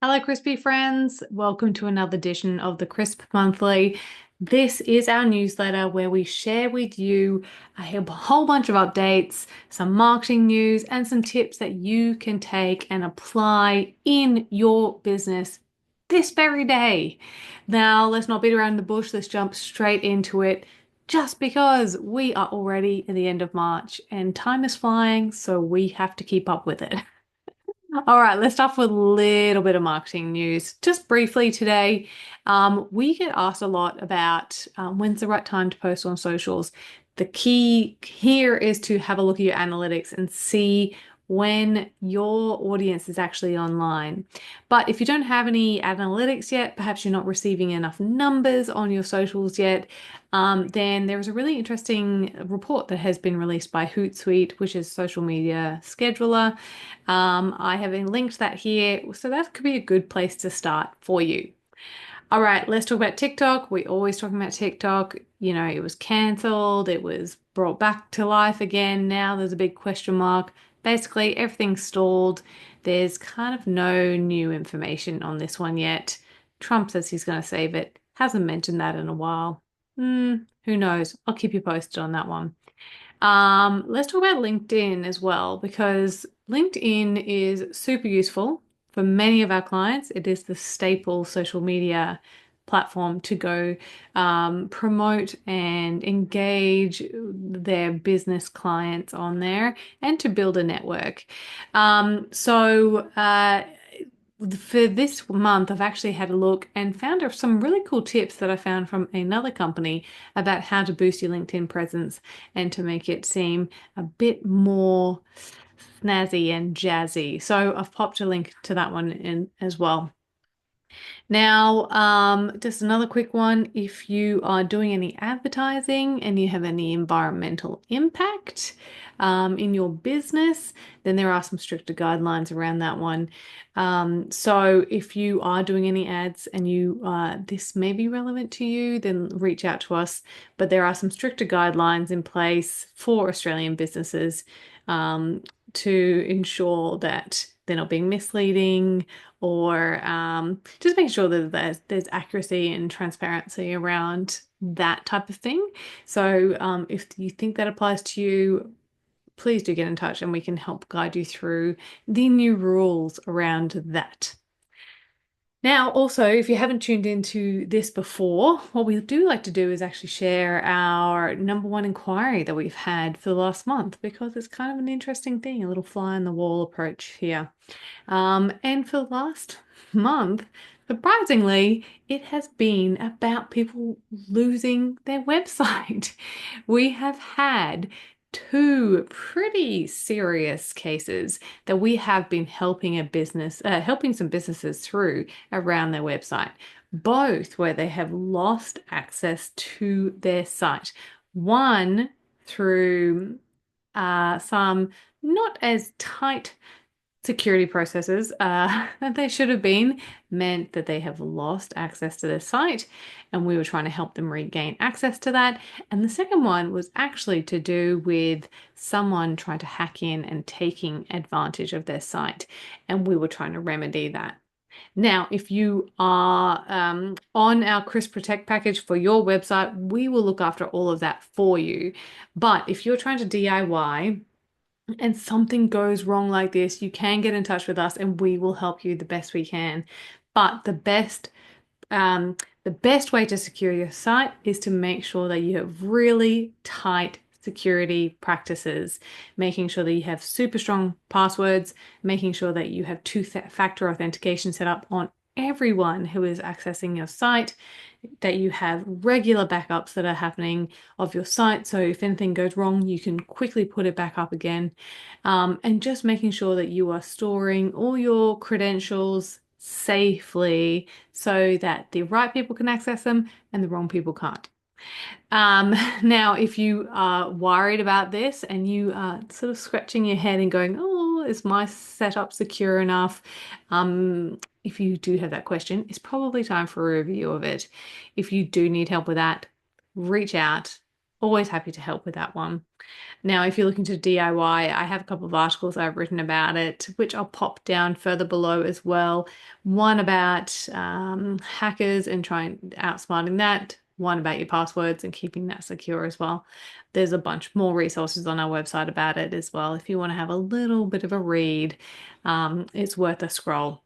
Hello, Crispy friends. Welcome to another edition of the Crisp Monthly. This is our newsletter where we share with you a whole bunch of updates, some marketing news, and some tips that you can take and apply in your business this very day. Now, let's not beat around the bush. Let's jump straight into it. Just because we are already at the end of March and time is flying, so we have to keep up with it. All right, let's start with a little bit of marketing news. Just briefly today, we get asked a lot about when's the right time to post on socials. The key here is to have a look at your analytics and see when your audience is actually online. But if you don't have any analytics yet, perhaps you're not receiving enough numbers on your socials yet, then there is a really interesting report that has been released by Hootsuite, which is social media scheduler. I have linked that here, so that could be a good place to start for you. All right, let's talk about TikTok. We always talking about TikTok. You know, it was cancelled, it was brought back to life again. Now there's a big question mark. Basically, everything's stalled. There's kind of no new information on this one yet. Trump says he's going to save it. Hasn't mentioned that in a while. Who knows? I'll keep you posted on that one. Let's talk about LinkedIn as well, because LinkedIn is super useful for many of our clients. It is the staple social media platform to go promote and engage their business clients on there and to build a network. For this month, I've actually had a look and found some really cool tips that I found from another company about how to boost your LinkedIn presence and to make it seem a bit more snazzy and jazzy. So I've popped a link to that one in as well. Now, just another quick one. If you are doing any advertising and you have any environmental impact in your business, then there are some stricter guidelines around that one. So if you are doing any ads and this may be relevant to you, then reach out to us. But there are some stricter guidelines in place for Australian businesses to ensure that they're not being misleading or just make sure that there's accuracy and transparency around that type of thing. So if you think that applies to you, please do get in touch and we can help guide you through the new rules around that. Now, also, if you haven't tuned into this before, what we do like to do is actually share our number one inquiry that we've had for the last month because it's kind of an interesting thing, a little fly on the wall approach here. And for the last month, surprisingly, it has been about people losing their website. We have had two pretty serious cases that we have been helping some businesses through around their website, both where they have lost access to their site. One through some not as tight security processes that they should have been meant that they have lost access to their site, and we were trying to help them regain access to that. And the second one was actually to do with someone trying to hack in and taking advantage of their site, and we were trying to remedy that. Now, if you are on our Crisp Protect package for your website, we will look after all of that for you. But if you're trying to DIY, and something goes wrong like this, you can get in touch with us and we will help you the best we can. But the best way to secure your site is to make sure that you have really tight security practices, making sure that you have super strong passwords, making sure that you have two-factor authentication set up on everyone who is accessing your site, that you have regular backups that are happening of your site. So if anything goes wrong, you can quickly put it back up again. And just making sure that you are storing all your credentials safely so that the right people can access them and the wrong people can't. Now, if you are worried about this and you are sort of scratching your head and going, oh, is my setup secure enough? If you do have that question, it's probably time for a review of it. If you do need help with that, reach out. Always happy to help with that one. Now, if you're looking to DIY, I have a couple of articles I've written about it, which I'll pop down further below as well. One about hackers and trying outsmarting that, one about your passwords and keeping that secure as well. There's a bunch more resources on our website about it as well. If you want to have a little bit of a read, it's worth a scroll.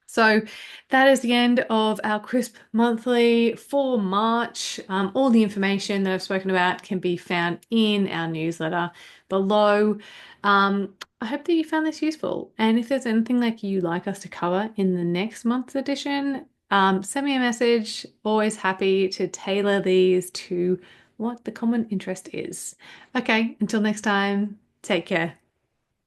So that is the end of our crisp monthly for March. All the information that I've spoken about can be found in our newsletter below. I hope that you found this useful. And if there's anything like you like us to cover in the next month's edition, send me a message. Always happy to tailor these to what the common interest is. Okay, until next time, take care.